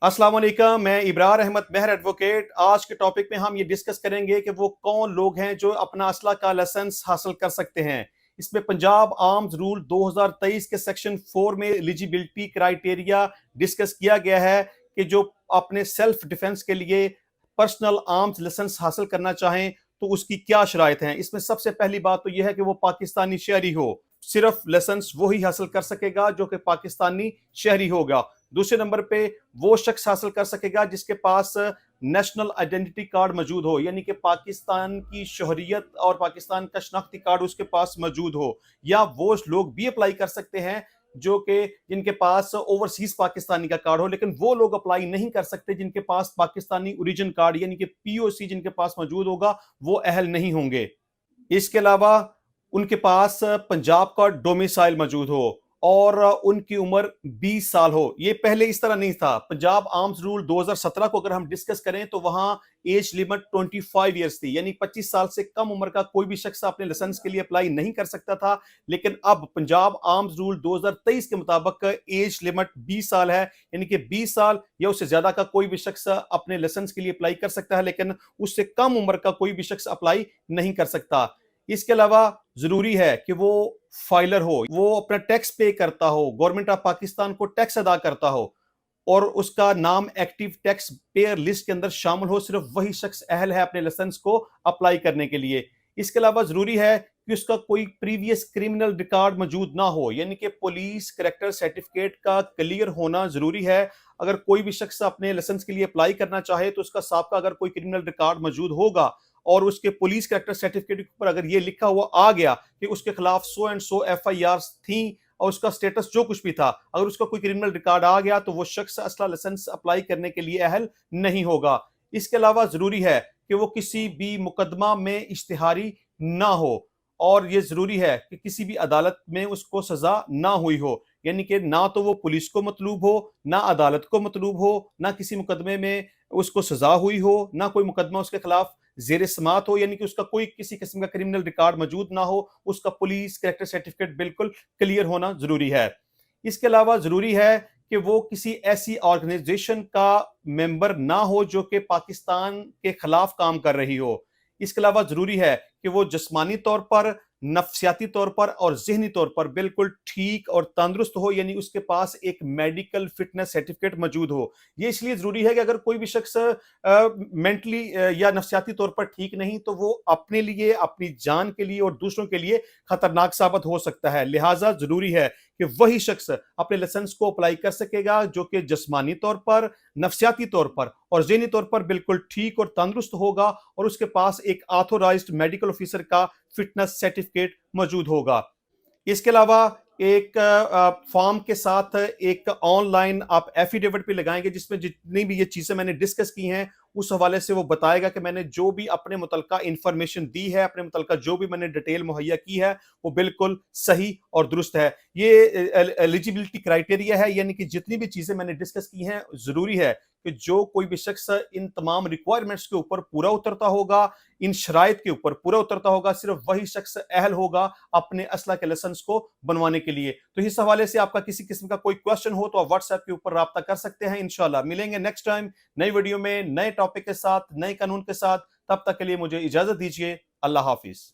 अस्सलाम वालेकुम, मैं इब्रार अहमद महर एडवोकेट। आज के टॉपिक में हम ये डिस्कस करेंगे कि वो कौन लोग हैं जो अपना असला का लाइसेंस हासिल कर सकते हैं। इसमें पंजाब आर्म्स रूल 2023 के सेक्शन 4 में एलिजिबिलिटी क्राइटेरिया डिस्कस किया गया है कि जो अपने सेल्फ डिफेंस के लिए पर्सनल आर्म्स लाइसेंस हासिल करना चाहें तो उसकी क्या शराइत हैं। इसमें सबसे पहली बात तो यह है कि वो पाकिस्तानी शहरी हो। सिर्फ लाइसेंस वो ही हासिल कर सकेगा जो कि पाकिस्तानी शहरी होगा। दूसरे नंबर पे वो शख्स हासिल कर सकेगा जिसके पास नेशनल आइडेंटिटी कार्ड मौजूद हो, यानी कि पाकिस्तान की शहरियत और पाकिस्तान का शनाख्ती कार्ड उसके पास मौजूद हो। या वो लोग भी अप्लाई कर सकते हैं जो कि जिनके पास ओवरसीज पाकिस्तानी का कार्ड हो, लेकिन वो लोग अप्लाई नहीं कर सकते जिनके पास पाकिस्तानी ओरिजिन कार्ड यानी कि पीओसी जिनके पास मौजूद होगा, वो अहल नहीं होंगे। इसके अलावा उनके पास पंजाब का डोमिसाइल मौजूद हो और उनकी उम्र 20 साल हो। ये पहले इस तरह नहीं था। पंजाब आर्म्स रूल 2017 को अगर हम डिस्कस करें तो वहां एज लिमिट 25 इयर्स थी, यानी 25 साल से कम उम्र का कोई भी शख्स अपने लाइसेंस के लिए अप्लाई नहीं कर सकता था। लेकिन अब पंजाब आर्म्स रूल 2023 के मुताबिक एज लिमिट 20 साल है, यानी कि 20 साल या उससे ज्यादा का कोई भी शख्स अपने लाइसेंस के लिए अप्लाई कर सकता है, लेकिन उससे कम उम्र का कोई भी शख्स अप्लाई नहीं कर सकता। इसके अलावा जरूरी है कि वो फाइलर हो, वो अपना टैक्स पे करता हो, गवर्नमेंट ऑफ पाकिस्तान को टैक्स अदा करता हो और उसका नाम एक्टिव टैक्स पेयर लिस्ट के अंदर शामिल हो। सिर्फ वही शख्स अहल है अपने लाइसेंस को अप्लाई करने के लिए। इसके अलावा जरूरी है कि उसका कोई प्रीवियस क्रिमिनल रिकॉर्ड मौजूद ना हो, यानी कि पुलिस कैरेक्टर सर्टिफिकेट का क्लियर होना जरूरी है। अगर कोई भी शख्स अपने लाइसेंस के लिए अप्लाई करना चाहे तो उसका साबका अगर कोई क्रिमिनल रिकॉर्ड मौजूद होगा और उसके पुलिस कैरेक्टर सर्टिफिकेट के ऊपर अगर ये लिखा हुआ आ गया कि उसके खिलाफ सो एंड सो एफआईआर थी और उसका स्टेटस जो कुछ भी था, अगर उसका कोई क्रिमिनल रिकॉर्ड आ गया तो वो शख्स असला लाइसेंस अप्लाई करने के लिए अहल नहीं होगा। इसके अलावा जरूरी है कि वो किसी भी मुकदमा में इश्तिहारी ना हो और ये जरूरी है कि किसी भी अदालत में उसको सजा ना हुई हो, यानी कि ना तो वो पुलिस को मतलूब हो, ना अदालत को मतलूब हो, ना किसी मुकदमे में उसको सजा हुई हो, ना कोई मुकदमा उसके खिलाफ जेर समात हो, यानी कि उसका कोई किसी किस्म का क्रिमिनल रिकॉर्ड मौजूद ना हो। उसका पुलिस कैरेक्टर सर्टिफिकेट बिल्कुल क्लियर होना जरूरी है। इसके अलावा जरूरी है कि वो किसी ऐसी ऑर्गेनाइजेशन का मेंबर ना हो जो कि पाकिस्तान के खिलाफ काम कर रही हो। इसके अलावा जरूरी है कि वो जिस्मानी तौर पर, नफ्सियाती तौर पर और जहनी तौर पर बिल्कुल ठीक और तंदुरुस्त हो, यानी उसके पास एक मेडिकल फिटनेस सर्टिफिकेट मौजूद हो। ये इसलिए जरूरी है कि अगर कोई भी शख्स मेंटली या नफ्सियाती तौर पर ठीक नहीं तो वो अपने लिए, अपनी जान के लिए और दूसरों के लिए खतरनाक साबित हो सकता है। लिहाजा जरूरी है कि वही शख्स अपने लाइसेंस को अप्लाई कर सकेगा जो कि जिस्मानी तौर पर, नफ्सियाती तौर पर और ज़हनी तौर पर बिल्कुल ठीक और तंदुरुस्त होगा और उसके पास एक ऑथोराइज्ड मेडिकल ऑफिसर का फिटनेस सर्टिफिकेट मौजूद होगा। इसके अलावा एक फॉर्म के साथ एक ऑनलाइन आप एफिडेविट भी लगाएंगे जिसमें जितनी भी ये चीजें मैंने डिस्कस की हैं उस हवाले से वो बताएगा कि मैंने जो भी अपने मुतलका इंफॉर्मेशन दी है, अपने मुतलका जो भी मैंने डिटेल मुहैया की है वो बिल्कुल सही और दुरुस्त है। ये एलिजिबिलिटी क्राइटेरिया है, यानी कि जितनी भी चीजें मैंने डिस्कस की हैं जरूरी है कि जो कोई भी शख्स इन तमाम रिक्वायरमेंट्स के ऊपर पूरा उतरता होगा, इन शराइत के ऊपर पूरा उतरता होगा, सिर्फ वही शख्स अहल होगा अपने असला के लाइसेंस को बनवाने के लिए। तो इस हवाले से आपका किसी किस्म का कोई क्वेश्चन हो तो आप व्हाट्सएप के ऊपर राब्ता कर सकते हैं। इंशाल्लाह मिलेंगे नेक्स्ट टाइम नई वीडियो में, नए टॉपिक के साथ, नए कानून के साथ। तब तक के लिए मुझे इजाजत दीजिए। अल्लाह हाफिज।